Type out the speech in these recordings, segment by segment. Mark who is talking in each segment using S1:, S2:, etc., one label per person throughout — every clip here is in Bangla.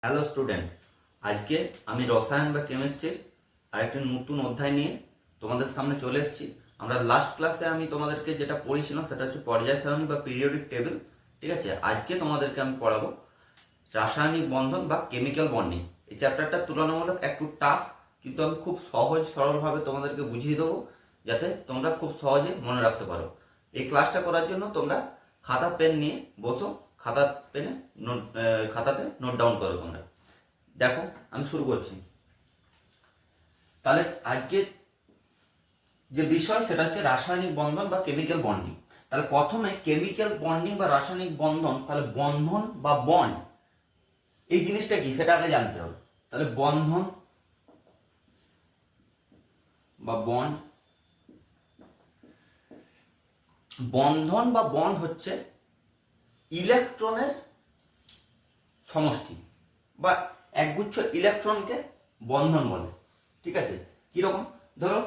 S1: হ্যালো স্টুডেন্ট, আজকে আমি রসায়ন বা কেমিস্ট্রির আরেকটি নতুন অধ্যায় নিয়ে তোমাদের সামনে চলে এসেছি। আমরা লাস্ট ক্লাসে আমি তোমাদেরকে যেটা পড়িয়েছিলাম সেটা হচ্ছে পর্যায় সারণী বা পিরিয়ডিক টেবিল। ঠিক আছে, আজকে তোমাদেরকে আমি পড়াবো রাসায়নিক বন্ধন বা কেমিক্যাল বন্ডিং। এই চ্যাপ্টারটা তুলনামূলক একটু টাফ, কিন্তু আমি খুব সহজ সরলভাবে তোমাদেরকে বুঝিয়ে দেবো যাতে তোমরা খুব সহজে মনে রাখতে পারো। এই ক্লাসটা করার জন্য তোমরা খাতা পেন নিয়ে বসো, খাতাতে নোট ডাউন করো তোমরা। দেখো, আমি শুরু করছি। তাহলে আজকে যে বিষয় সেটা হচ্ছে রাসায়নিক বন্ধন বা কেমিক্যাল বন্ডিং। তাহলে প্রথমে কেমিক্যাল বন্ডিং বা রাসায়নিক বন্ধন, তাহলে বন্ধন বা বন্ড এই জিনিসটা কি সেটা আগে জানতে হবে। তাহলে বন্ধন বা বন্ড, বন্ধন বা বন্ড হচ্ছে ইলেকট্রনের সমষ্টি বা একগুচ্ছ ইলেকট্রনকে বন্ধন বলে। ঠিক আছে, কিরকম? ধরো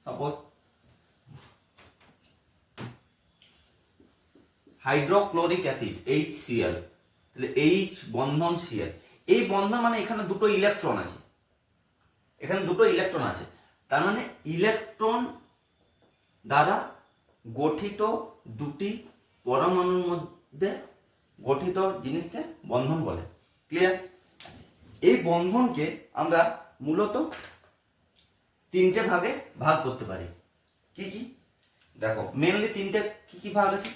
S1: সাপোজ হাইড্রোক্লোরিক অ্যাসিড HCl, তাহলে H বন্ধন Cl। এই বন্ধন মানে এখানে দুটো ইলেকট্রন আছে, তার মানে ইলেকট্রন দ্বারা গঠিত দুটি পরমাণুর মধ্যে গঠিত জিনিসকে বন্ধন বলে। ক্লিয়ার? এই বন্ধনকে আমরা মূলত তিনটে ভাগে ভাগ করতে পারি। কি কি? দেখো, মেনলি তিনটে কি ভাগ আছে।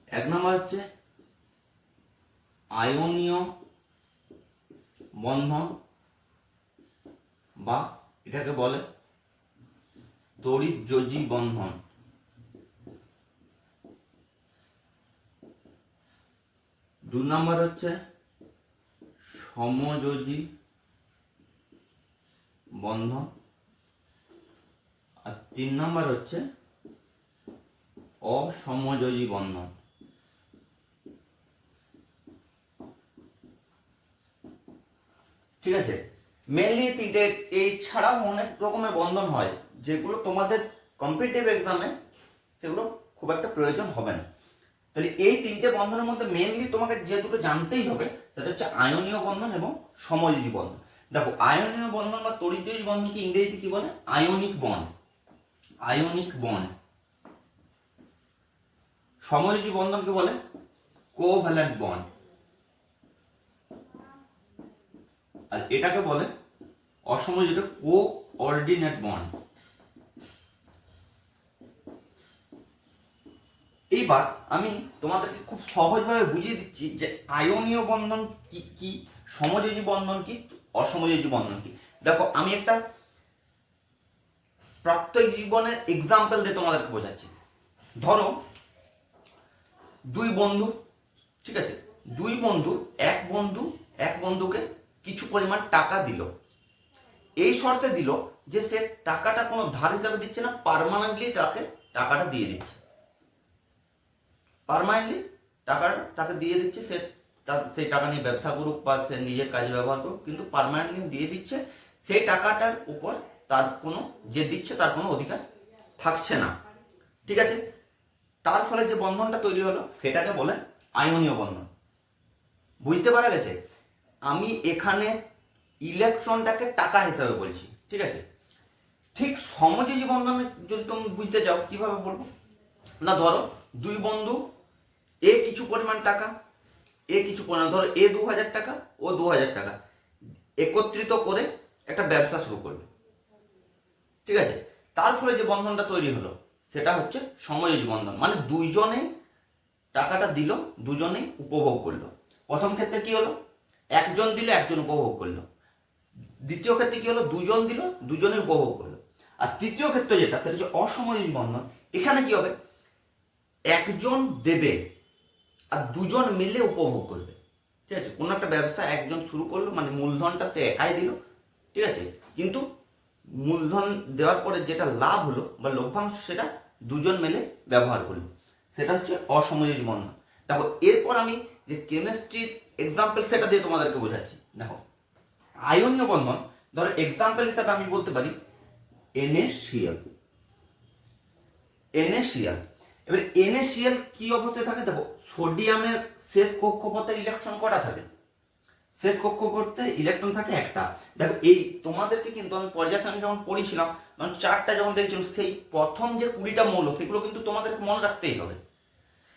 S1: এক নম্বর হচ্ছে আয়নীয় বন্ধন বা এটাকে বলে তড়িৎযোজী বন্ধন। দুই নম্বর হচ্ছে সমযোজী বন্ধন, আর তিন নম্বর হচ্ছে অসমযোজী বন্ধন। ঠিক আছে, মেনলি তিনটে। এই ছাড়াও অনেক রকমের বন্ধন হয় যেগুলো তোমাদের কম্পিটিটিভ এক্সামে সেগুলো খুব একটা প্রয়োজন হবে না। তাহলে এই তিনটে বন্ধনের মধ্যে মেনলি তোমাকে যে দুটো জানতেই হবে সেটা হচ্ছে আয়নীয় বন্ধন এবং সমযোজী বন্ধন। দেখো, আয়নীয় বন্ধন বা তড়িৎযোজী বন্ধনকে ইংরেজিতে কি বলে? Ionic bond. সমযোজী বন্ধনকে বলে কোভ্যালেন্ট বন্ড, আর এটাকে বলে অসমযোজী কোঅর্ডিনেট বন্ড। এইবার আমি তোমাদেরকে খুব সহজভাবে বুঝিয়ে দিচ্ছি যে আয়নীয় বন্ধন কি কি, সমযোজী বন্ধন কি, অসমযোজী বন্ধন কি। দেখো, আমি একটা প্রাত্যহিক জীবনের এক্সাম্পল দিয়ে তোমাদেরকে বোঝাচ্ছি। ধরো দুই বন্ধু, ঠিক আছে, এক বন্ধুকে কিছু পরিমাণ টাকা দিল। এই শর্তে দিল যে সে টাকাটা কোনো ধার হিসাবে দিচ্ছে না, পার্মানেন্টলি তাকে টাকাটা দিয়ে দিচ্ছে। তাকে দিয়ে দিচ্ছে, সে সেই টাকা নিয়ে ব্যবসা করুক বা সে নিজের কাজে ব্যবহার করুক, কিন্তু পার্মানেন্টলি দিয়ে দিচ্ছে। সেই টাকাটার উপর তার কোনো, যে দিচ্ছে তার কোনো অধিকার থাকছে না। ঠিক আছে, তার ফলে যে বন্ধনটা তৈরি হলো সেটাকে বলে আয়নীয় বন্ধন। বুঝতে পারা গেছে? আমি এখানে ইলেকট্রনটাকে টাকা হিসাবে বলছি। ঠিক আছে, ঠিক সমযোজী বন্ধনে যদি তুমি বুঝতে চাও কিভাবে বলবো না, ধরো দুই বন্ধু, এ কিছু পরিমাণ টাকা, ধরো এ 2000 টাকা, ও 2000 টাকা একত্রিত করে একটা ব্যবসা শুরু করলো। ঠিক আছে, তার ফলে যে বন্ধনটা তৈরি হলো সেটা হচ্ছে সমযোজী বন্ধন। মানে দুইজনে টাকাটা দিল, দুজনে উপভোগ করলো। প্রথম ক্ষেত্রে কি হলো? একজন দিলে একজন উপভোগ করলো। দ্বিতীয় ক্ষেত্রে কি হলো? দুজন দিল, দুজনে উপভোগ করলো। আর তৃতীয় ক্ষেত্রে যেটা, সেটা হচ্ছে অসমযোজী বন্ধন। এখানে কি হবে? একজন দেবে আর দুজন মিলে উপভোগ করবে। ঠিক আছে, কোনো একটা ব্যবসা একজন শুরু করলো, মানে মূলধনটা সে একাই দিল। ঠিক আছে, কিন্তু মূলধন দেওয়ার পরে যেটা লাভ হলো বা লভ্যাংশ, সেটা দুজন মিলে ব্যবহার করলো। সেটা হচ্ছে অসমযোজী বন্ধন। দেখো, এরপর আমি যে কেমিস্ট্রির এক্সাম্পল সেটা দিয়ে তোমাদেরকে বোঝাচ্ছি। দেখো, আয়নীয় বন্ধন, ধরো এক্সাম্পল হিসাবে আমি বলতে পারি NaCl। এবার NaCl কি অবস্থায় থাকে? দেখো, সোডিয়ামের শেষ কক্ষপথে ইলেকট্রন কটা থাকে? শেষ কক্ষপথে ইলেকট্রন থাকে একটা। দেখো এই তোমাদেরকে কিন্তু আমি পর্যায় সারণী যখন পড়িয়েছিলাম তখন চার্টটা যখন দেখছিলাম, সেই প্রথম যে 20টা মৌল সেগুলো কিন্তু তোমাদেরকে মনে রাখতেই হবে,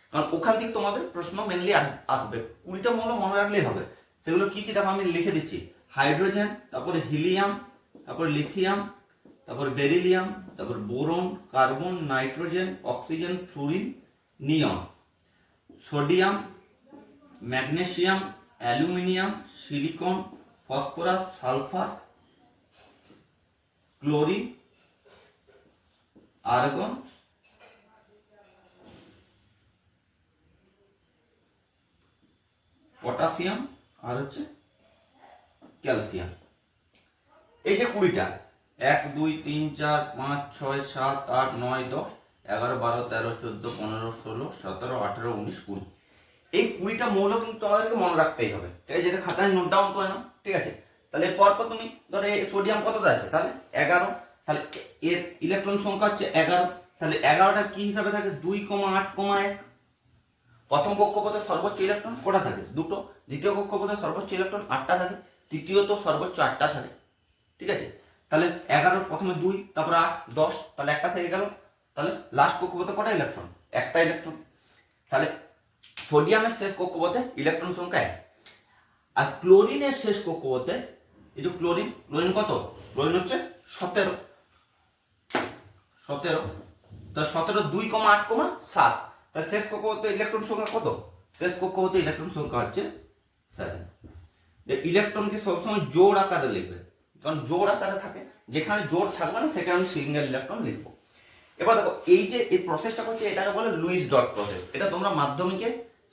S1: কারণ ওখান থেকে তোমাদের প্রশ্ন মেনলি আসবে। 20টা মৌল মনে রাখলেই হবে। সেগুলো কি কি দেখো আমি লিখে দিচ্ছি। হাইড্রোজেন, তারপরে হিলিয়াম, তারপরে লিথিয়াম, তারপরে বেরিলিয়াম, তারপর boron, carbon, nitrogen, oxygen, fluorine, neon, sodium, magnesium, aluminium, silicon, phosphorus, sulphur, chlorine, argon, potassium, আর হচ্ছে ক্যালসিয়াম। এই যে 20টা, 1 2 3 4 5 6 7 8 9 10 11 12 13 14 15 16 17 18 19 20, এই 20টা মৌল কিন্তু আমাদেরকে মনে রাখতেই হবে। ঠিক আছে, যেটা খাতায় নোট ডাউন করে নাও। ঠিক আছে, তাহলে পরপর তুমি ধরো সোডিয়াম কতটা আছে, তাহলে 11, তাহলে এর ইলেকট্রন সংখ্যা হচ্ছে 11, তাহলে 11টা কি হিসাবে থাকে 2,8,1। প্রথম কক্ষপথে সর্বোচ্চ ইলেকট্রন কটা থাকে, দুটো। দ্বিতীয় কক্ষপথে সর্বোচ্চ ইলেকট্রন 8টা থাকে। তৃতীয়ত সর্বোচ্চ 8টা থাকে। ঠিক আছে, তাহলে 11 প্রথমে 2, তারপরে 8 10, তাহলে একটা থেকে গেল। তাহলে লাস্ট কক্ষপথে কটা ইলেকট্রন, একটা ইলেকট্রন। তাহলে সোডিয়ামের শেষ কক্ষপথে ইলেকট্রন সংখ্যা 1। আর ক্লোরিনের শেষ কক্ষপথে, এই যে ক্লোরিন কত, ক্লোরিন হচ্ছে 17। তা 17 2,8,7, তার শেষ কক্ষপথে ইলেকট্রন সংখ্যা কত, শেষ কক্ষপথে ইলেকট্রন সংখ্যা হচ্ছে 7। ইলেকট্রনকে সবসময় জোড় আকারে লিখবে, কারণ জোড় আকারে থাকে, যেখানে জোড় থাকবে না সেখানে আমি সিঙ্গেল ইলেকট্রন লিখবো। এবার দেখো এই যে এই প্রসেসটা করছে এটাকে বলে লুইস ডট প্রসেস। এটা তোমরা মাধ্যমিকে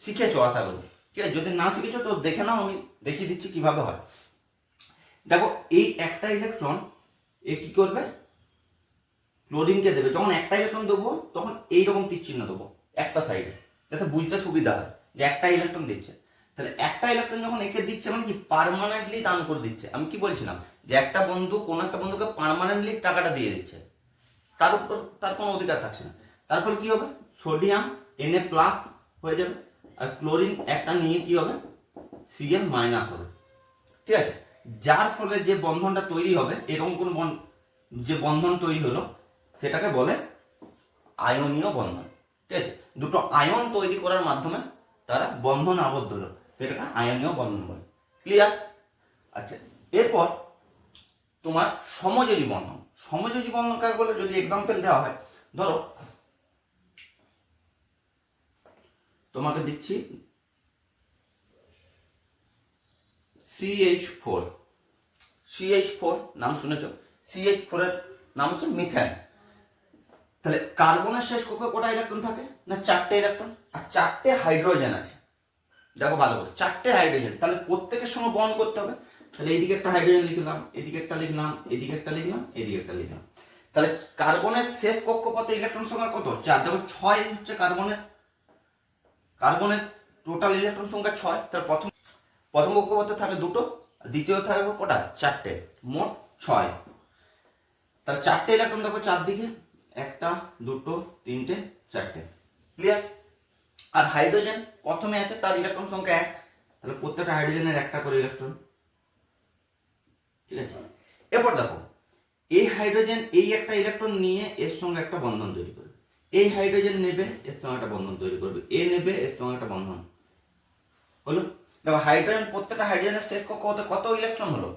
S1: শিখেছো আশা করি। ঠিক আছে, যদি না শিখেছো তো দেখে নাও, আমি দেখিয়ে দিচ্ছি কিভাবে হয়। দেখো এই একটা ইলেকট্রন এ কি করবে, ক্লোরিনকে দেবে। যখন একটা ইলেকট্রন দেবো তখন এইরকম তীর চিহ্ন দেবো একটা সাইডে, যাতে বুঝতে সুবিধা হয় যে একটা ইলেকট্রন দিচ্ছে। তাহলে একটা ইলেকট্রন যখন একে দিচ্ছে মানে কি পার্মানেন্টলি দান করে দিচ্ছে। আমি কি বলছিলাম যে একটা বন্ধু কোন একটা বন্ধুকে পার্মানেন্টলি টাকাটা দিয়ে দিচ্ছে, তার উপর তার কোনো অধিকার থাকছে না। তারপর কি হবে, সোডিয়াম Na+ হয়ে যাবে, আর ক্লোরিন একটা নিয়ে কি হবে, Cl- হবে। ঠিক আছে, যার ফলে যে বন্ধনটা তৈরি হবে, এরকম কোন যে বন্ধন তৈরি হলো সেটাকে বলে আয়নীয় বন্ধন। ঠিক আছে, দুটো আয়ন তৈরি করার মাধ্যমে তারা বন্ধন আবদ্ধ হলো, সেটাকে আয়নীয় বন্ধন বলে। ক্লিয়ার? আচ্ছা, এরপর তোমার সমযোজী বন্ধন। সমযোজী বন্ধন কাকে বলে, যদি এক্সাম্পল দেওয়া হয়, ধরো তোমাকে দিচ্ছি CH4 নাম শুনেছো, CH4 এর নাম হচ্ছে মিথেন। তাহলে কার্বনের শেষ কক্ষে কটা ইলেকট্রন থাকে না, 4টে ইলেকট্রন, আর 4টে হাইড্রোজেন আছে। দেখো ভালো করে, 4টে হাইড্রোজেন, তাহলে প্রত্যেকের সঙ্গে বন্ড করতে হবে। তাহলে এইদিকে একটা হাইড্রোজেন লিখলাম, এদিকে একটা লিখলাম, এদিকে একটা লিখলাম, এদিকে একটা লিখলাম। তাহলে কার্বনের শেষ কক্ষপথে ইলেকট্রন সংখ্যা কত, 4। দেখো 6 হচ্ছে কার্বনের টোটাল ইলেকট্রন সংখ্যা 6। তার প্রথম কক্ষপথে থাকে দুটো, দ্বিতীয় থাকবে কটা, 4টে, মোট 6। তাহলে 4টে ইলেকট্রন দেখো চারদিকে, 1 2 3 4টে। ক্লিয়ার? আর হাইড্রোজেন প্রথমে আছে, তার ইলেকট্রন সংখ্যা 1, তাহলে প্রত্যেকটা হাইড্রোজেনের একটা করে ইলেকট্রন। ঠিক আছে, এরপর দেখো এই হাইড্রোজেন এই একটা ইলেকট্রন নিয়ে এর সঙ্গে একটা বন্ধন তৈরি করবে, এই হাইড্রোজেন নেবে এর সঙ্গে একটা বন্ধন তৈরি করবে, এ নেবে এর সঙ্গে একটা বন্ধন হলো। দেখো হাইড্রোজেন, প্রত্যেকটা হাইড্রোজেনের শেষ কক্ষপথে কত ইলেকট্রন হলো,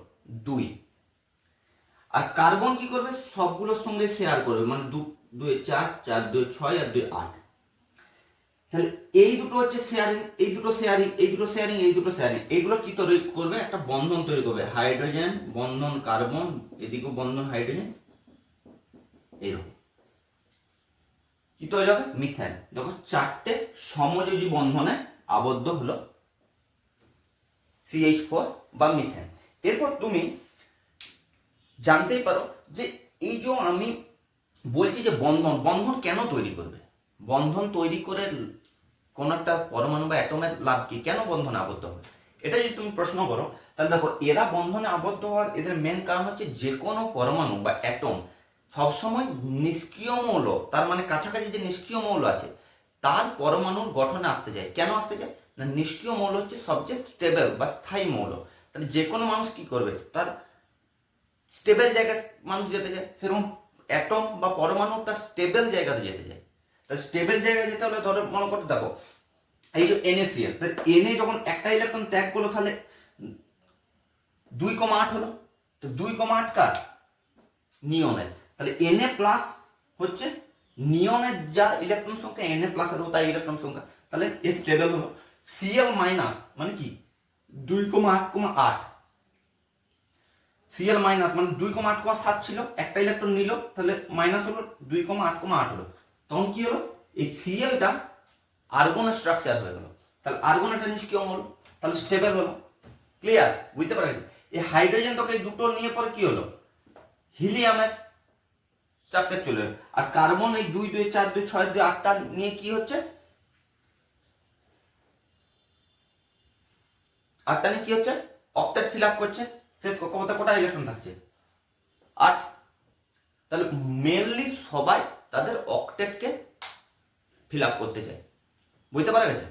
S1: 2। আর কার্বন কি করবে, সবগুলোর সঙ্গে শেয়ার করবে, মানে 2 2 4 4 2 6 আর 2 8। তাহলে এই দুটো হচ্ছে শেয়ারিং, এই দুটো শেয়ারিং, এই দুটো শেয়ারিং, এই দুটো শেয়ারিং, এইগুলো কি তৈরি করবে, একটা বন্ধন তৈরি করবে, হাইড্রোজেন বন্ধন কার্বন, এদিকেও বন্ধন হাইড্রোজেন, এইরকম কি তৈরি হবে, মিথেন। দেখো 4টে সমযোজী বন্ধনে আবদ্ধ হলো CH4 বা মিথেন। এরপর তুমি জানতেই পারো যে এই যে আমি বলছি যে বন্ধন কেন তৈরি করবে, বন্ধন তৈরি করে কোন একটা পরমাণু বা অ্যাটমের লাভ কি, কেন বন্ধনে আবদ্ধ হবে, এটা যদি তুমি প্রশ্ন করো তাহলে দেখো এরা বন্ধনে আবদ্ধ হওয়ার এদের মেন কারণ হচ্ছে যে কোনো পরমাণু বা অ্যাটম সবসময় নিষ্ক্রিয় মৌল, তার মানে কাছাকাছি যে নিষ্ক্রিয় মৌল আছে তার পরমাণুর গঠনে আসতে যায়। কেন আসতে যায় না, নিষ্ক্রিয় মৌল হচ্ছে সবচেয়ে স্টেবল বা স্থায়ী মৌল, তাহলে যে কোনো মানুষ কি করবে, তার স্টেবল জায়গায় মানুষ যেতে চায়, সেরকম অ্যাটম বা পরমাণু তার স্টেবল জায়গাতে যেতে চায়। তাহলে স্টেবল জায়গায় যেতে হলে ধরো মনে করতে দেখো এই যে NaCl, তাহলে Na যখন একটা ইলেকট্রন ত্যাগ করলো তাহলে 2,8 হলো। তো 2,8 কার? নিয়নের। তাহলে Na প্লাস হচ্ছে নিয়নের যা ইলেকট্রন সংখ্যা, Na প্লাস এরও তাই ইলেকট্রন সংখ্যা, তাহলে এ স্টেবল হলো। Cl মাইনাস মানে কি 2,8,8, Cl মাইনাস মানে 2,8,7 ছিল, একটা ইলেকট্রন নিল তাহলে মাইনাস হলো 2,8,8 হলো। তখন কি হলো, এই Clটা আর্গনের স্ট্রাকচার হয়ে গেল। তাহলে আর্গন একটা নিষ্ক্রিয় হলো, তাহলে স্টেবল হলো। ক্লিয়ার? বুঝতে পারলেন? এই হাইড্রোজেন তোকে এই দুটো নিয়ে পরে কি হলো, হিলিয়ামের স্ট্রাকচার চলে এলো। আর কার্বন এই 2, 2, 4, 2, 6, 2, 8টা নিয়ে কি হচ্ছে, 8টা নিয়ে কি হচ্ছে, অক্টেট ফিল আপ করছে। শেষ কক্ষপথে কটা ইলেকট্রন থাকছে, 8। তাহলে মেনলি সবাই তাদের অক্টেটকে ফিল আপ করতে চায়। বুঝতে পারা গেছে?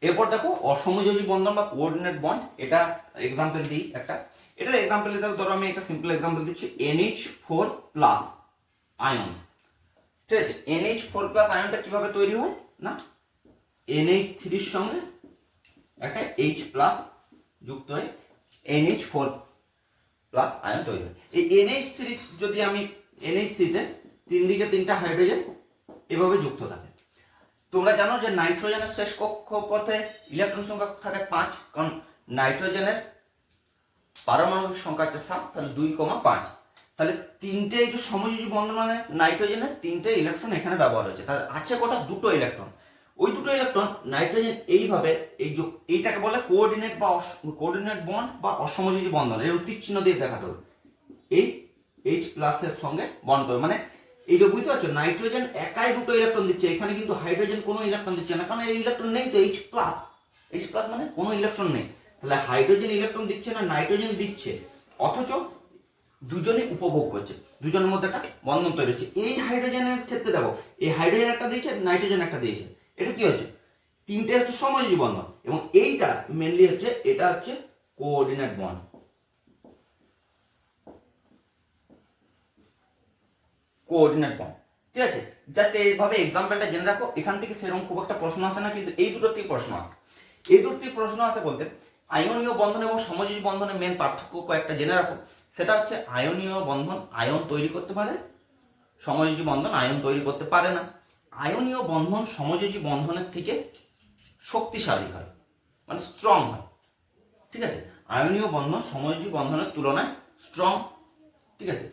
S1: এরপর দেখো অসমযোজী বন্ধন বা কোঅর্ডিনেট বন্ড, এটা এক্সাম্পল দিই একটা। এটার এক্সাম্পল হিসেবে ধরো আমি একটা সিম্পল এক্সাম্পল দিচ্ছি, NH4 প্লাস আয়ন। ঠিক আছে, NH4 প্লাস আয়নটা কিভাবে তৈরি হয় না, NH3 এর সঙ্গে একটা H প্লাস যুক্ত হয়ে NH4 প্লাস আয়ন তৈরি হয়। এই NH3 যদি আমি NH3 তে 3 দিকে 3টা হাইড্রোজেন এভাবে যুক্ত থাকে। তোমরা জানো যে নাইট্রোজেনের শেষ কক্ষপথে ইলেকট্রন সংখ্যা থাকে 5, কারণ নাইট্রোজেনের পারমাণবিক সংখ্যা হচ্ছে 7, তাহলে 2,5। তাহলে তিনটে এই যে সমযোজী বন্ধন মানে নাইট্রোজেনের 3টে ইলেকট্রন এখানে ব্যবহার হয়েছে। তাহলে আছে কটা, 2টো ইলেকট্রন। ওই 2টো ইলেকট্রন নাইট্রোজেন এইভাবে এই যে এইটাকে বলে কোঅর্ডিনেট বা কোঅর্ডিনেট বন্ড বা অসমযোজী বন্ধন, এরকম তীর চিহ্ন দিয়ে দেখাতে হবে। এই H প্লাসের সঙ্গে বন্ড করবে, মানে এই যে বুঝতে পারছো নাইট্রোজেন একাই 2টো ইলেকট্রন দিচ্ছে, এখানে কিন্তু হাইড্রোজেন কোনো ইলেকট্রন দিচ্ছে না, কারণ এই ইলেকট্রন নেই তো। H প্লাস মানে কোনো ইলেকট্রন নেই। তাহলে হাইড্রোজেন ইলেকট্রন দিচ্ছে না, নাইট্রোজেন দিচ্ছে, অথচ দুজনে উপভোগ করছে, দুজনের মধ্যে একটা বন্ধন তৈরি হচ্ছে। এই হাইড্রোজেনের ক্ষেত্রে দেখো এই হাইড্রোজেন একটা দিয়েছে, নাইট্রোজেন একটা দিয়েছে, এটা কি হচ্ছে, তিনটে হচ্ছে সমযোজী বন্ধন। এবং এইটা মেনলি হচ্ছে, এটা হচ্ছে কোঅর্ডিনেট বন্ড। কোঅর্ডিনেট বন্ড, ঠিক আছে। জাস্ট এইভাবে এক্সাম্পলটা জেনে রাখো, এখান থেকে সেরকম খুব একটা প্রশ্ন আসে না, কিন্তু এই দুটোর থেকে প্রশ্ন আসে। এই দুটোর থেকে প্রশ্ন আসে বলতে আয়নীয় বন্ধন এবং সমযোজী বন্ধনের মেন পার্থক্য কয়েকটা জেনে রাখো। সেটা হচ্ছে আয়নীয় বন্ধন আয়ন তৈরি করতে পারে, সমযোজী বন্ধন আয়ন তৈরি করতে পারে না। আয়নীয় বন্ধন সমযোজী বন্ধনের থেকে শক্তিশালী হয়, মানে স্ট্রং হয়। ঠিক আছে, আয়নীয় বন্ধন সমযোজী বন্ধনের তুলনায় স্ট্রং। ঠিক আছে,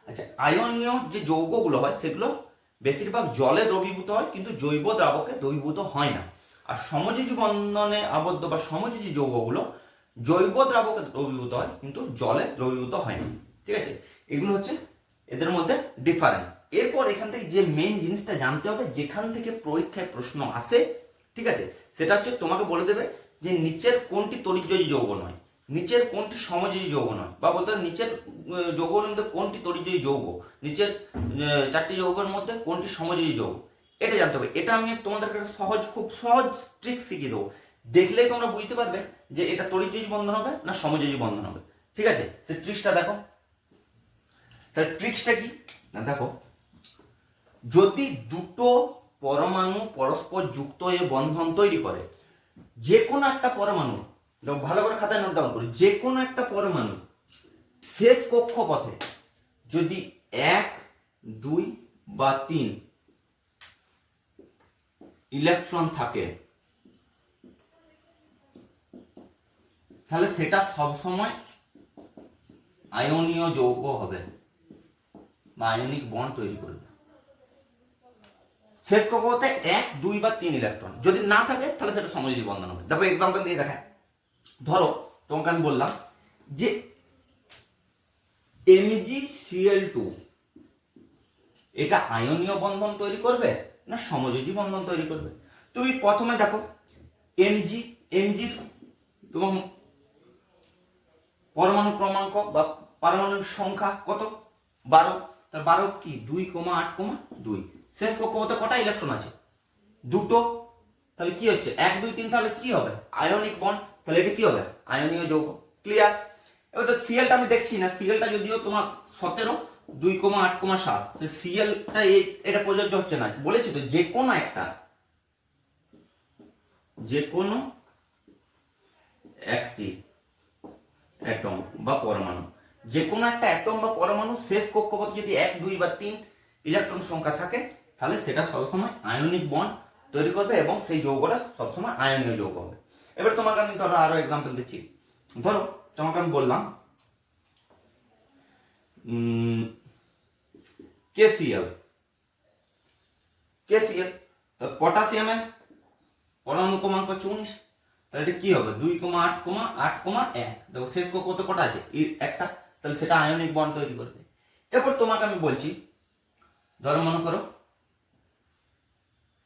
S1: আচ্ছা আয়নীয় যে যৌগগুলো হয় সেগুলো বেশিরভাগ জলে দ্রবীভূত হয়, কিন্তু জৈব দ্রাবকে দ্রবীভূত হয় না। আর সমযোজী বন্ধনে আবদ্ধ বা সমযোজী যৌগগুলো জৈব দ্রাবকে দ্রবীভূত হয়, কিন্তু জলে দ্রবীভূত হয় না। ঠিক আছে, এগুলো হচ্ছে এদের মধ্যে ডিফারেন্স। এরপর এখান থেকে যে মেন জিনিসটা জানতে হবে, যেখান থেকে পরীক্ষায় প্রশ্ন আসে, ঠিক আছে, সেটা হচ্ছে তোমাকে বলে দেবে যে নিচের কোনটি তড়িৎযোজী যৌগ নয়, নিচের কোনটি সমযোজী যৌগ নয়, বা বলতে হবে নিচের যৌগের মধ্যে কোনটি তড়িৎযোজী যৌগ, নিচের 4টি যৌগের মধ্যে কোনটি সমযোজী যৌগ, এটা জানতে হবে। এটা আমি তোমাদেরকে খুব সহজ ট্রিক শিখিয়ে দেবো, দেখলেই তোমরা বুঝতে পারবে যে এটা তড়িৎযোজী বন্ধন হবে না সমযোজী বন্ধন হবে। ঠিক আছে, সে ট্রিক্সটা দেখো। তাহলে ট্রিক্সটা কি না, দেখো যদি দুটো পরমাণু পরস্পর যুক্ত হয়ে বন্ধন তৈরি করে, যে কোনো একটা পরমাণু, ভালো করে খাতায় নোট ডাউন করি, যে কোনো একটা পরমাণু শেষ কক্ষপথে যদি 1, 2 বা 3 ইলেকট্রন থাকে, তাহলে সেটা সবসময় আয়নীয় যৌগ হবে বা আয়নিক বন্ড তৈরি করবে। শেষ কক্ষপথে 1, 2 বা 3 ইলেকট্রন যদি না থাকে, তাহলে সেটা সমযোজী বন্ধন হবে। দেখো এক্সাম্পল দিয়ে দেখায়। ধরো তোমাকে আমি বললাম যে MgCl2 এটা আয়নীয় বন্ধন তৈরি করবে না সমযোজী বন্ধন তৈরি করবে। তুমি প্রথমে দেখো Mg তোমার পরমাণু ক্রমাঙ্ক বা পারমাণবিক সংখ্যা কত, 12। তার 12 কি 2,8,2। শেষ কক্ষপথে কটা ইলেকট্রন আছে, 2টো। তাহলে কি হচ্ছে 1, 2, 3, তাহলে কি হবে আয়নিক বন্ড, তাহলে এটা কি হবে আয়নীয় যৌগ। ক্লিয়ার? এবার তো সিএলটা আমি দেখছি না, সিএলটা যদিও তোমার 17 2,8,7, সিএলটা এটা প্রযোজ্য হচ্ছে না। বলেছি তো যে কোনো একটি অ্যাটম বা পরমাণু, যে কোনো একটা অ্যাটম বা পরমাণু শেষ কক্ষপথে যদি 1, 2 বা 3 ইলেকট্রন সংখ্যা থাকে, তাহলে সেটা সবসময় আয়নিক বন্ড তৈরি করবে এবং সেই যৌগটা সবসময় আয়নীয় যৌগ হবে। এবার তোমাকে আমি ধরো আরো এক্সাম্পল দিচ্ছি। ধরো তোমাকে আমি বললাম KCl, পটাশিয়ামের পরমাণু ক্রমাঙ্ক 14, তাহলে এটা কি হবে 2,8,8,1। দেখো শেষ কক্ষপথ কটা আছে, একটা, তাহলে সেটা আয়নিক বন্ড তৈরি করবে। এরপর তোমাকে আমি বলছি, ধরো মনে করো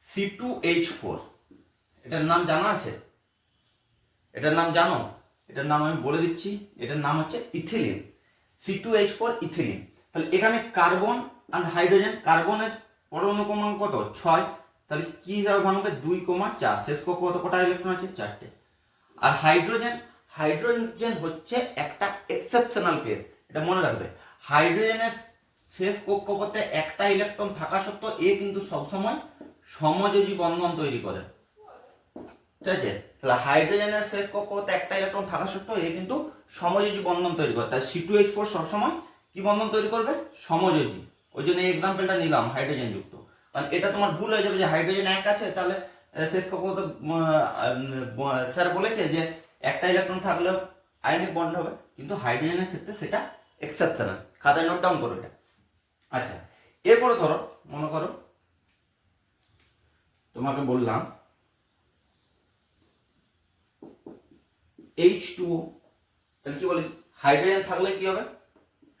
S1: C2H4, এটার নাম জানা আছে? এটার নাম জানো? এটার নাম আমি বলে দিচ্ছি, এটার নাম হচ্ছে ইথিলিন, C2H4 ইথিলিন। তাহলে এখানে কার্বন আর হাইড্রোজেন, কার্বনের পরমাণু ক্রমাঙ্ক কত 6, তাহলে কি হিসাবে ভাঙবে 2,4, শেষ কক্ষপথ কটা ইলেকট্রন আছে 4টে। আর হাইড্রোজেন হচ্ছে একটা এক্সেপশনাল কেস, এটা মনে রাখবে। হাইড্রোজেনের শেষ কক্ষপথে একটা ইলেকট্রন থাকা সত্ত্বেও এ কিন্তু সবসময় সমযোজী বন্ধন তৈরি করে, ঠিক আছে? তাহলে হাইড্রোজেনের শেষ কক্ষপথে একটা ইলেকট্রন থাকা সত্ত্বেও এ কিন্তু সমযোজী বন্ধন তৈরি করে। তাই C2H4 সবসময় কি বন্ধন তৈরি করবে, সমযোজী। ওই জন্য এই এক্সাম্পলটা নিলাম হাইড্রোজেন যুক্ত, কারণ এটা তোমার ভুল হয়ে যাবে যে হাইড্রোজেন এক আছে, তাহলে শেষ কক্ষপথে স্যার বলেছে যে একটা ইলেকট্রন থাকলেও আয়নিক বন্ড হবে, কিন্তু হাইড্রোজেনের ক্ষেত্রে সেটা এক্সেপশনাল। খাতায় নোট ডাউন করো এটা। আচ্ছা, এরপরে ধরো মনে করো তোমাকে বললাম H2O, তাহলে কি বলিস, হাইড্রোজেন থাকলে কি হবে,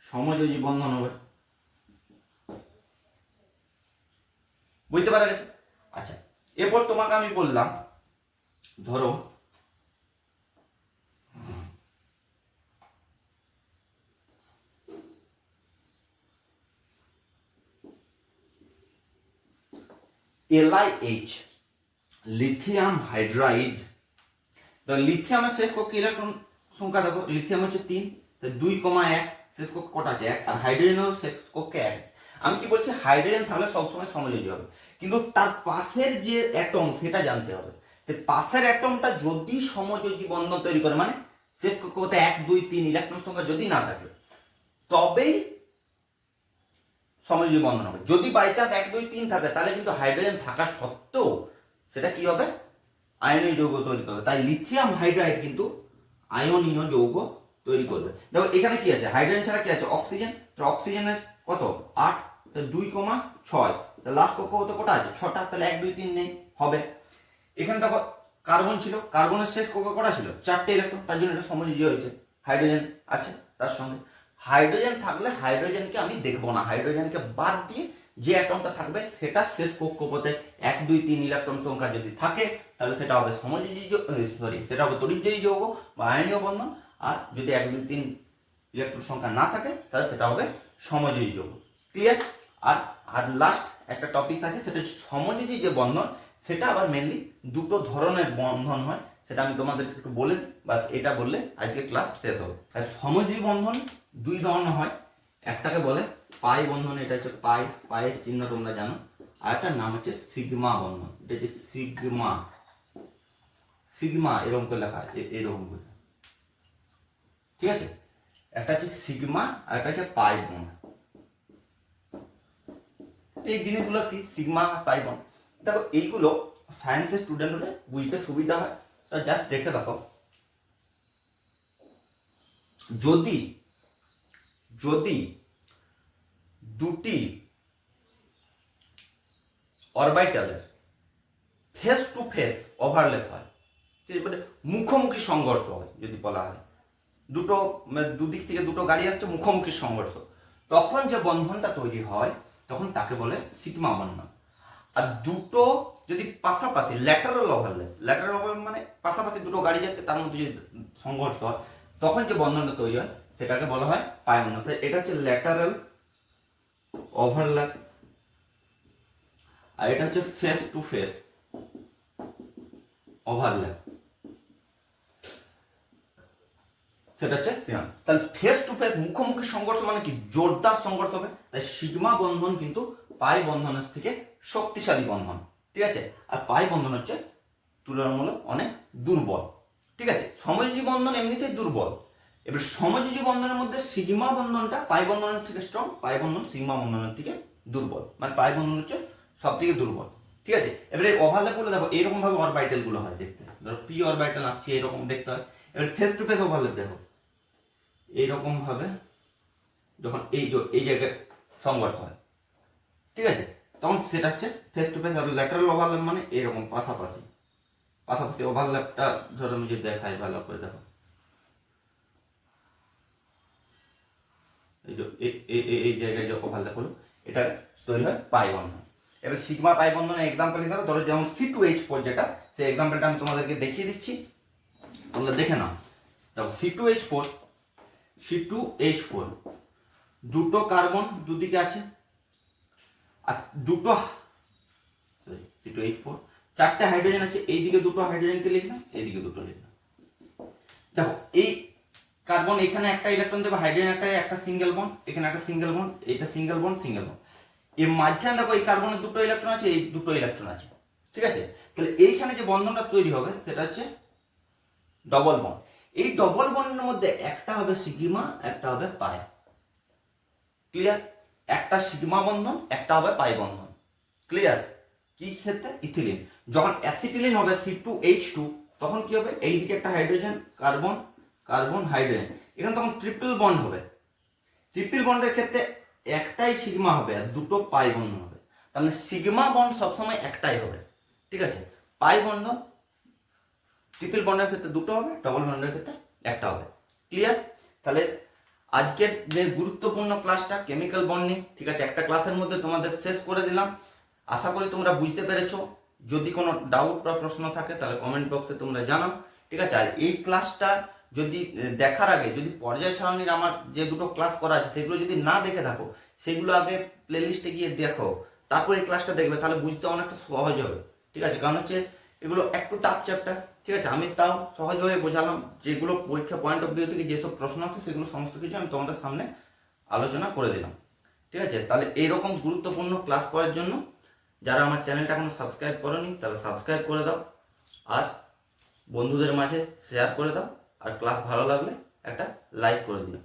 S1: সমযোজী বন্ধন হবে। বুঝতে পারা গেছে? আচ্ছা, এরপর তোমাকে আমি বললাম ধরো LiH, লিথিয়াম হাইড্রাইড। তো লিথিয়ামের শেষ কক্ষে ইলেকট্রন সংখ্যা দেখো, লিথিয়াম হচ্ছে 3, 2,1, শেষ কক্ষে কটা আছে 1, আর হাইড্রোজেনও শেষ কক্ষে 1। আমি কি বলছি, হাইড্রোজেন থাকলে সবসময় সমযোজী হবে, কিন্তু তার পাশের যে অ্যাটম সেটা জানতে হবে। যে পাশের অ্যাটমটা যদি সমযোজী বন্ধন তৈরি করে, মানে শেষ কক্ষপথে 1, 2, 3 ইলেকট্রন সংখ্যা যদি না থাকে, তবেই সমযোজী বন্ধন হবে। যদি বাই চান্স 1, 2, 3 থাকে, তাহলে কিন্তু হাইড্রোজেন থাকা সত্ত্বেও সেটা কি হবে, আয়নীয় যৌগ তৈরি করবে। তাই লিথিয়াম হাইড্রাইড কিন্তু আয়নীয় যৌগ তৈরি করবে। দেখো এখানে কি আছে, হাইড্রোজেন ছাড়া কি আছে, অক্সিজেন। তো অক্সিজেনের কত 8, 2,6, লাস্ট কক্ষপথে কটা আছে 6টা, তাহলে 1, 2, 3 নেই, হবে। এখানে দেখো কার্বন ছিল, কার্বনের শেষ কক্ষে কটা ছিল 4টে ইলেকট্রন, তার জন্য এটা সমযোজী হয়েছে। হাইড্রোজেন আছে তার সঙ্গে, হাইড্রোজেন থাকলে হাইড্রোজেনকে আমি দেখবো না, হাইড্রোজেনকে বাদ দিয়ে যে অ্যাটমটা থাকবে সেটা শেষ কক্ষপথে 1, 2, 3 ইলেকট্রন সংখ্যা যদি থাকে, তাহলে সেটা হবে সমযোজী, সেটা হবে তড়িৎজয়ী যৌগ বা আয়নীয় বন্ধন। আর যদি 1, 2, 3 ইলেকট্রন সংখ্যা না থাকে, তাহলে সেটা হবে সমযোজী যৌগ। ক্লিয়ার? আর লাস্ট একটা টপিক থাকে, সেটা হচ্ছে সমযোজী যে বন্ধন, সেটা আবার মেনলি দুটো ধরনের বন্ধন হয়, সেটা আমি তোমাদেরকে একটু বলে দিই, বাস এটা বললে আজকে ক্লাস শেষ হবে। আর সমযোজী বন্ধন 2 ধরনের হয়, একটাকে বলে পাই বন্ধন, এটা হচ্ছে পায়ের চিহ্ন তোমরা জানো, আর একটা নাম হচ্ছে সিগমা বন্ধন, এটা হচ্ছে সিগমা এরকম করে লেখা হয়, এরকম করে, ঠিক আছে? একটা হচ্ছে সিগমা আর একটা হচ্ছে পাই বন্ধন। এই জিনিসগুলো কি, সিগমা পাই বন্ধন, দেখো এইগুলো সায়েন্সের স্টুডেন্ট হলে বুঝতে সুবিধা হয়। তা জাস্ট দেখে দেখো, যদি দুটি অরবিটালের ফেস টু ফেস ওভারল্যাপ হয়, মানে মুখোমুখি সংঘর্ষ হয়, যদি বলা হয় দুদিক থেকে দুটো গাড়ি আসছে, মুখোমুখি সংঘর্ষ, তখন যে বন্ধনটা তৈরি হয় তখন তাকে বলে সিগমা বন্ধন। আর দুটো যদি পাশাপাশি ল্যাটারাল ওভারল্যাপ মানে পাশাপাশি দুটো গাড়ি যাচ্ছে, তার মধ্যে যদি সংঘর্ষ হয়, তখন যে বন্ধনটা তৈরি হয় সেটাকে বলা হয় পাই বন্ধন। এটা হচ্ছে ল্যাটারাল ওভারল্যাপ, আর এটা হচ্ছে ফেস টু ফেস ওভারল্যাপ। সেটা হচ্ছে সিগমা। তাহলে ফেস টু ফেস মুখোমুখি সংঘর্ষ মানে কি জোরদার সংঘর্ষ হবে, তাই সিগমা বন্ধন কিন্তু পাই বন্ধনের থেকে শক্তিশালী বন্ধন, ঠিক আছে। আর পাই বন্ধন হচ্ছে তুলনামূলক অনেক দুর্বল, ঠিক আছে। সমযোজী বন্ধন এমনিতেই দুর্বল, এবার সমযোজী বন্ধনের মধ্যে সিগমা বন্ধনটা পাই বন্ধনের থেকে স্ট্রং, পাই বন্ধন সিগমা বন্ধনের থেকে দুর্বল, মানে পাই বন্ধন হচ্ছে সব থেকে দুর্বল, ঠিক আছে। এবারে ওভারল্যাপ করলে দেখো এইরকম ভাবে অরবাইটাল গুলো হয় দেখতে, ধরো পি অরবাইটাল আঁকছি এরকম দেখতে হয়। এবার ফেস টু ফেস ওভারল্যাপ দেখো এইরকম ভাবে যখন এই জায়গায় সংঘর্ষ হয়, ঠিক আছে, তখন সেটা হচ্ছে ফেস টু ফেস। আর ল্যাটারাল ওভারল্যাপ মানে এরকম পাশাপাশি পাশাপাশি ওভারল্যাপটা ধরো আমি যদি দেখাই ভালো করে দেখো, এই যে এই জায়গায় যে ওভারল্যাপ হলো এটা তৈরি হয় পাই বন্ধন। এবার সিগমা পাই বন্ধনের এক্সাম্পল হিসাবে ধরো যেমন C2H4 যেটা, সেই এক্সাম্পলটা আমি তোমাদেরকে দেখিয়ে দিচ্ছি, তোমরা দেখে নাও। দেখো C2H4 দুটো কার্বন দুদিকে আছে, আর দুটো C2H4 চারটে হাইড্রোজেন আছে, এইদিকে দুটো হাইড্রোজেনকে লিখলাম, এইদিকে দুটো লিখলাম। দেখো এই কার্বন এখানে একটা ইলেকট্রন দেবে, হাইড্রোজেন একটা সিঙ্গেল বন্ড, এখানে একটা সিঙ্গেল বন্ড, এইটা সিঙ্গেল বন্ড সিঙ্গেল বন্ড, এর মাঝখানে দেখো এই কার্বনের দুটো ইলেকট্রন আছে, এই দুটো ইলেকট্রন আছে, ঠিক আছে। তাহলে এইখানে যে বন্ধনটা তৈরি হবে সেটা হচ্ছে ডবল বন্ড। এই ডবল বন্ডের মধ্যে একটা হবে সিগমা, একটা হবে পাই, ক্লিয়ার। একটা সিগমা বন্ধন, একটা হবে পাই বন্ধন, ক্লিয়ার। কি ক্ষেত্রে? ইথিলিন। যখন অ্যাসিটিলিন হবে C2H2 তখন কি হবে, এইদিকে একটা হাইড্রোজেন কার্বন কার্বন হাইড্রোজেন, এখানে তখন ট্রিপল বন্ড হবে। ট্রিপল বন্ডের ক্ষেত্রে একটাই সিগমা হবে আর দুটো পাই বন্ধন হবে, তাহলে সিগমা বন্ড সবসময় একটাই হবে, ঠিক আছে। পাই বন্ধন ট্রিপল বন্ডের ক্ষেত্রে দুটো হবে, ডবল বন্ডের ক্ষেত্রে একটা হবে, ক্লিয়ার। তাহলে আজকের যে গুরুত্বপূর্ণ ক্লাসটা কেমিক্যাল বন্ডিং, ঠিক আছে, একটা ক্লাসের মধ্যে তোমাদের শেষ করে দিলাম। আশা করি তোমরা বুঝতে পেরেছো। যদি কোনো ডাউট বা প্রশ্ন থাকে তাহলে কমেন্ট বক্সে তোমরা জানাও, ঠিক আছে। আর এই ক্লাসটা যদি দেখার আগে যদি পর্যায় সারণীর আমার যে দুটো ক্লাস করা আছে সেগুলো যদি না দেখে থাকো, সেগুলো আগে প্লেলিস্টে গিয়ে দেখো, তারপর এই ক্লাসটা দেখবে, তাহলে বুঝতে অনেকটা সহজ হবে, ঠিক আছে। কারণ হচ্ছে এগুলো একটু টাফ চ্যাপ্টার, ঠিক আছে। আমি তাও সহজভাবে বোঝালাম, যেগুলো পরীক্ষা পয়েন্ট অফ ভিউ থেকে যেসব প্রশ্ন আছে সেগুলো সমস্ত কিছু আমি তোমাদের সামনে আলোচনা করে দিলাম, ঠিক আছে। তাহলে এইরকম গুরুত্বপূর্ণ ক্লাস করার জন্য যারা আমার চ্যানেলটা এখনো সাবস্ক্রাইব করোনি তাহলে সাবস্ক্রাইব করে দাও, আর বন্ধুদের মাঝে শেয়ার করে দাও, আর ক্লাস ভালো লাগলে একটা লাইক করে দিও।